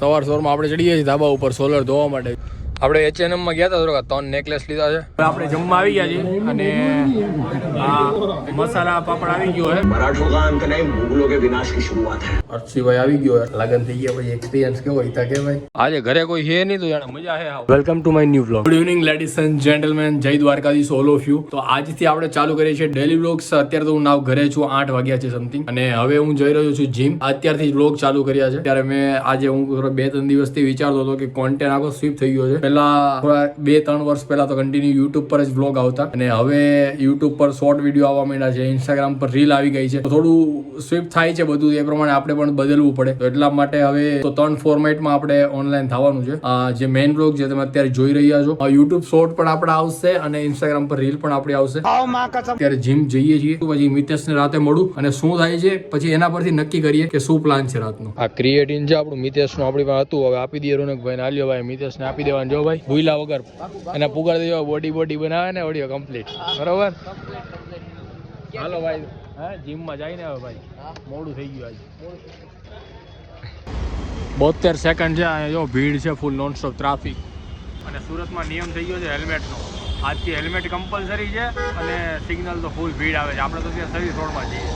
સવારમાં આપણે ચડીએ છીએ ધાબા ઉપર સોલર ધોવા માટે. આપણે H&M માં ગયા હતા, 3 નેકલેસ લીધા છે. આપણે જમવા આવી ગયા છીએ અને મસાલા પાપડ આવી ગયો છે. मराठों का अंत नहीं, मुगलों के विनाश की शुरुआत है. અર્શીભાઈ આવી ગયો, લગન થઈ ગયા પછી એક્સપિરિયન્સ કેવો હિતા કે ભાઈ આજે ઘરે કોઈ છે નહીં તો જાણે મજા છે. Welcome to my new vlog. Good evening ladies and gentleman, જય દ્વારકાધીશ ઓલ ઓફ યુ. તો આજથી આપણે ચાલુ કરીએ છીએ ડેલી વ્લોગ્સ. અત્યારે તો હું નાવ ઘરે છું, 8 વાગ્યા છે સમથિંગ, અને હવે હું જઈ રહ્યો છું જીમ. અત્યારથી જ વ્લોગ ચાલુ કર્યા છે. ત્યારે મેં આજે હું 2-3 દિવસથી વિચારતો હતો કે કોન્ટેન્ટ આખો સ્વીપ થઈ ગયો છે. પહેલા 2-3 વર્ષ પહેલા તો કન્ટિન્યુ યુટ્યુબ પર જ વ્લોગ આવતા, અને હવે યુટ્યુબ પર શોર્ટ વિડીયો આવવા માંડ્યા છે, ઇન્સ્ટાગ્રામ પર રીલ આવી ગઈ છે. થોડું સ્વીપ થાય છે બધું, એ પ્રમાણે આપણે પણ બદલવું પડે. તો એટલા માટે હવે તો 3 ફોર્મેટમાં આપણે ઓનલાઈન થવાનું છે. જે મેઇન વ્લોગ જે તમે અત્યારે જોઈ રહ્યા છો, યુટ્યુબ શોર્ટ પણ આપણે આવશે અને ઇન્સ્ટાગ્રામ પર રીલ પણ આપણી આવશે. અત્યારે જીમ જઈએ છીએ, પછી મિતેશને રાતે મળું અને શું થાય છે પછી એના પરથી નક્કી કરીએ કે શું પ્લાન છે રાતનો. આ ક્રિએટિન છે આપણું મિતેશનું, આપણી પાસે હતું, હવે આપી દઈએ રોનકભાઈ ને. આલ્યો ભાઈ મિતેશને આપી દેવાનું. જો ભાઈ ભૂલા વગર એને પુગાડી દેવા, બોડી બનાવે ને ઓડિયો કમ્પ્લીટ. બરોબર, હાલો ભાઈ. હા, જીમમાં જઈને હવે ભાઈ મોડું થઈ ગયું આજે. 72 સેકન્ડ છે. અહીંયા જો ભીડ છે ફૂલ, નોનસ્ટોપ ટ્રાફિક. અને સુરતમાં નિયમ થઈ ગયો છે હેલ્મેટનો. આજથી હેલ્મેટ કમ્પલસરી છે અને સિગ્નલ તો ફૂલ ભીડ આવે છે. આપણે તો ત્યાં સર્વિસ રોડમાં જઈએ.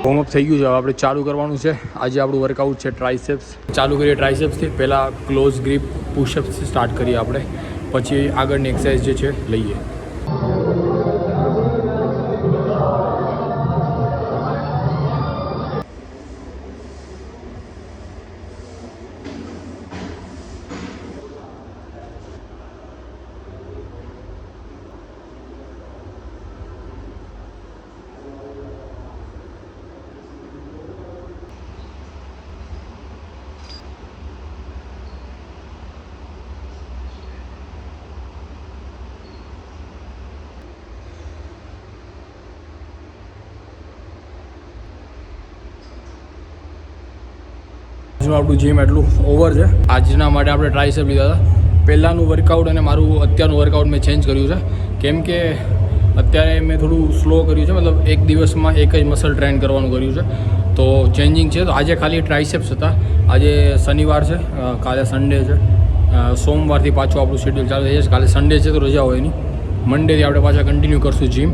વોર્મઅપ થઈ ગયું છે, હવે આપણે ચાલુ કરવાનું છે. આજે આપણું વર્કઆઉટ છે ટ્રાઇસેપ્સ. ચાલુ કરીએ ટ્રાઇસેપ્સથી. પહેલાં ક્લોઝ ગ્રીપ પુશઅપ્સથી સ્ટાર્ટ કરીએ આપણે, પછી આગળની એક્સરસાઇઝ જે છે લઈએ. આપણું જીમ એટલું ઓવર છે. આજના માટે આપણે ટ્રાઇસેપ લીધા હતા. પહેલાંનું વર્કઆઉટ અને મારું અત્યારનું વર્કઆઉટ મેં ચેન્જ કર્યું છે, કેમ કે અત્યારે મેં થોડું સ્લો કર્યું છે. મતલબ એક દિવસમાં એક જ મસલ ટ્રેન કરવાનું કર્યું છે, તો ચેન્જિંગ છે. તો આજે ખાલી ટ્રાઇસેપ્સ હતા. આજે શનિવાર છે, કાલે સન્ડે છે. સોમવારથી પાછું આપણું શેડ્યુલ ચાલુ થઈ જશે. કાલે સન્ડે છે તો રજા હોય નહીં. મંડેથી આપણે પાછા કન્ટિન્યુ કરશું જીમ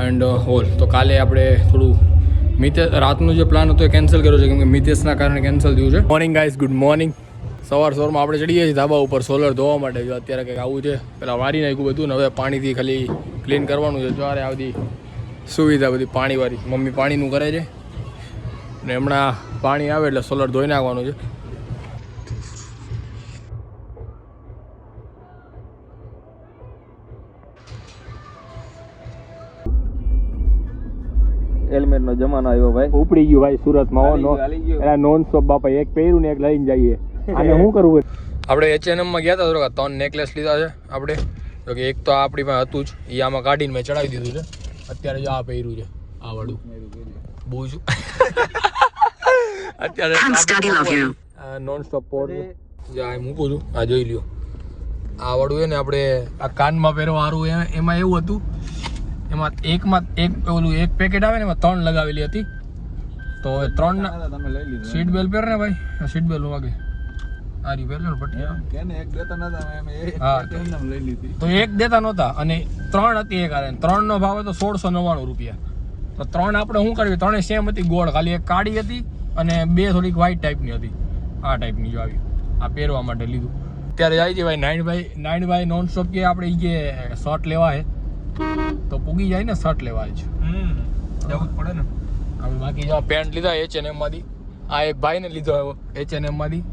એન્ડ હોલ. તો કાલે આપણે થોડું રાતનો જે પ્લાન હતો એ કેન્સલ કર્યો છે, કેમ કે મિતેશના કારણે કેન્સલ થયું છે. Morning guys, good morning. સવારમાં આપણે ચડીએ છીએ ધાબા ઉપર સોલર ધોવા માટે. જો અત્યારે કંઈક આવું છે, પહેલાં વારી નાખ્યું બધું ને હવે પાણીથી ખાલી ક્લીન કરવાનું છે. જો આ બધી સુવિધા બધી પાણીવાળી મમ્મી પાણીનું કરે છે, ને હમણાં પાણી આવે એટલે સોલર ધોઈ નાખવાનું છે. હેલ્મેટ નો જમાનો આવ્યો ભાઈ, ઉપડી ગયું ભાઈ સુરતમાં. એના નોન સ્ટોપ બાપા, એક પહેર્યું ને એક લઈને જઈએ. આને શું કરવું? આપણે H&M માં ગયા હતા, 3 નેકલેસ લીધા છે આપણે. તો કે એક તો આપણી પાસે હતું જ, એ આમાં કાઢીને મેં ચડાવી દીધું છે. અત્યારે જો આ પહેર્યું છે, આ વાળું બહુ અત્યારે નોન સ્ટોપ પોડ મૂકું છું. આ જોઈ લ્યો, આ વાળું છે ને આપણે આ કાનમાં પહેરવા સારું. એમાં એવું હતું, એમાં એક ઓલું એક પેકેટ આવે ને એમાં 3 લગાવેલી હતી. તો 3 સીટ બેલ્ટ પહેર ને ભાઈ, સીટ બેલ્ટ વાગે આ રી પહેર ને પટ્ટી. હા, તો એક દેતા નહોતા અને 3 હતી એક આરે. 3 નો ભાવ હતો 1699 રૂપિયા. તો 3 આપણે શું કરવી, 3 સેમ હતી ગોળ, ખાલી એક કાળી હતી અને 2 થોડીક વ્હાઈટ ટાઈપની હતી. આ ટાઈપની જો આવી, આ પહેરવા માટે લીધું. અત્યારે જાય છે ભાઈ નાઇનભાઈ નોન સ્ટોપ કે આપણે જે શર્ટ લેવા છે તો પૂગી જાય ને, શર્ટ લેવા જ જવું જ પડે ને આપણે. બાકી જો પેન્ટ લીધા H&M માંથી. આ એક ભાઈ ને લીધો H&M માંથી.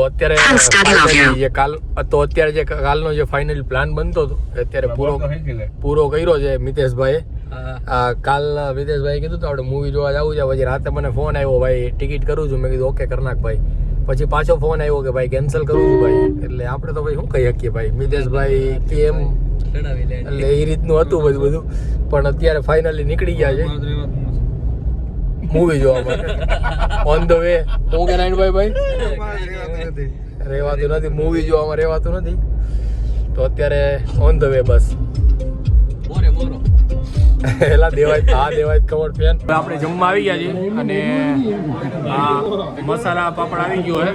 અત્યારે finally જે કાલનો જે ફાઇનલ પ્લાન બનતો હતો અત્યારે પૂરો કર્યો છે મિતેશભાઈએ. કાલ મિતેશભાઈ કીધું તો આપણે મૂવી જોવા જવું છે. પછી રાતે મને ફોન આવ્યો, ભાઈ ટિકિટ કરું છું. મેં કીધું ઓકે કરી નાખ ભાઈ. પછી પાછો ફોન આવ્યો કે ભાઈ કેન્સલ કરું છું ભાઈ. એટલે આપણે તો ભાઈ શું કહી શકીએ ભાઈ, મિતેશભાઈ કેમ એટલે એ રીતનું હતું બધું. પણ અત્યારે ફાઇનલી નીકળી ગયા છે મૂવી જોવા માટે. ઓન ધ વે હું કે નારાયણભાઈ રહેવાતું નથી, મૂવી જોવામાં રહેવાતું નથી. તો અત્યારે ઓન ધ વે બસ. એલા દેવાય કવર ફેન. આપણે જમવા આવી ગયા છીએ અને આ મસાલા પાપડ આવી ગયો હે.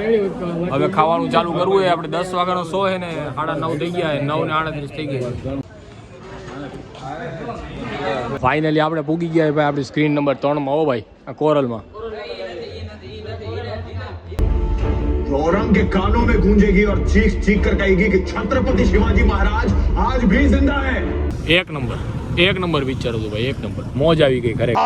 હવે ખાવાનું ચાલુ કરવું છે. આપણે 10 વાગ્યાનો શો છે ને 9:30 થઈ ગયા, 9:38 થઈ ગઈ. ફાઇનલી આપણે પૂગી ગયા ભાઈ આપણી સ્ક્રીન નંબર 3 માં. હો ભાઈ આ કોરલમાં. औरंग के कानों में गूंजेगी और चीख चीख कर कहेगी कि छत्रपति शिवाजी महाराज आज भी जिंदा है. એક નંબર પિક્ચર હતું ભાઈ, એક નંબર. મોજ આવી ગઈ ખરેખર.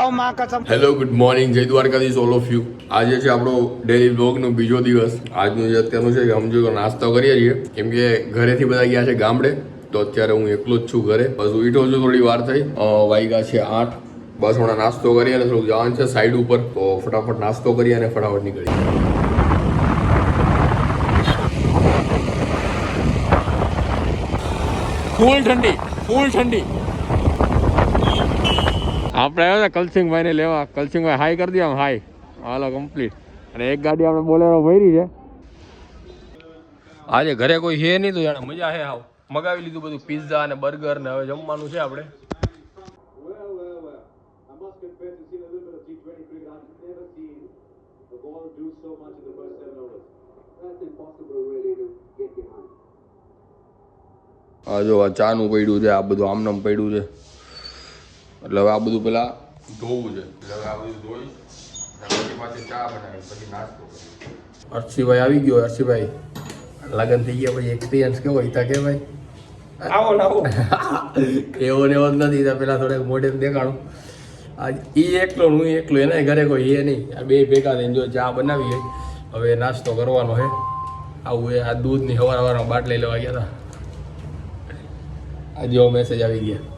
હેલો, ગુડ મોર્નિંગ, જય દ્વારકાધીશ ઓલ ઓફ યુ. આજે છે આપણો ડેલી બ્લોગનો બીજો દિવસ. આજનું જે અત્યારનું છે કે સમજો નાસ્તો કરીએ છીએ, કેમ કે ઘરેથી બધા ગયા છે ગામડે. તો અત્યારે હું એકલો જ છું ઘરે. બસ ઉઠ્યો છું, થોડી વાર થઈ. વાગ્યા છે 8. બસ હમણાં નાસ્તો કરી અને થોડુંક જવાનું છે સાઈડ ઉપર. તો ફટાફટ નાસ્તો કરી અને ફટાફટ નીકળી. ફૂલ ઠંડી. આપણે આવ્યા હતા કલસિંગભાઈને લેવા. કલસિંગભાઈ હાઈ કરી દે આમ, હાઈ. હાલો કમ્પ્લીટ. અને એક ગાડી આપણે બોલેરો ભરી છે. આજે ઘરે કોઈ છે નહીં તો જાણે મજા છે. હાવ મગાવી લીધું બધું, પિઝા અને બર્ગર ને હવે જમવાનું છે આપણે. હા જો આ ચાનું પડ્યું છે, આ બધું આમનામ પડ્યું છે. એટલે હવે આ બધું પેલા ધોવું છે. એટલે હવે આ બધું ધોઈ પછી પાછી ચા બનાવી, પછી નાસ્તો કરી. હર્ષિભાઈ આવી ગયો. હર્ષિભાઈ લગન થઈ ગયા પછી એક્સપિરિયન્સ કેવો હિતા કે ભાઈ? આવો એવો ને એવો જ નથી. પેલા થોડાક મોઢે દેખાડું. આજ એ એકલો હું એકલો, એના ઘરે કોઈ એ નહીં. આ બે ભેગા થઈને જો ચા બનાવી. હવે નાસ્તો કરવાનો છે. આવું એ આ દૂધની સવારમાં બાટલી લેવા ગયા હતા. આજે મેસેજ આવી ગયા.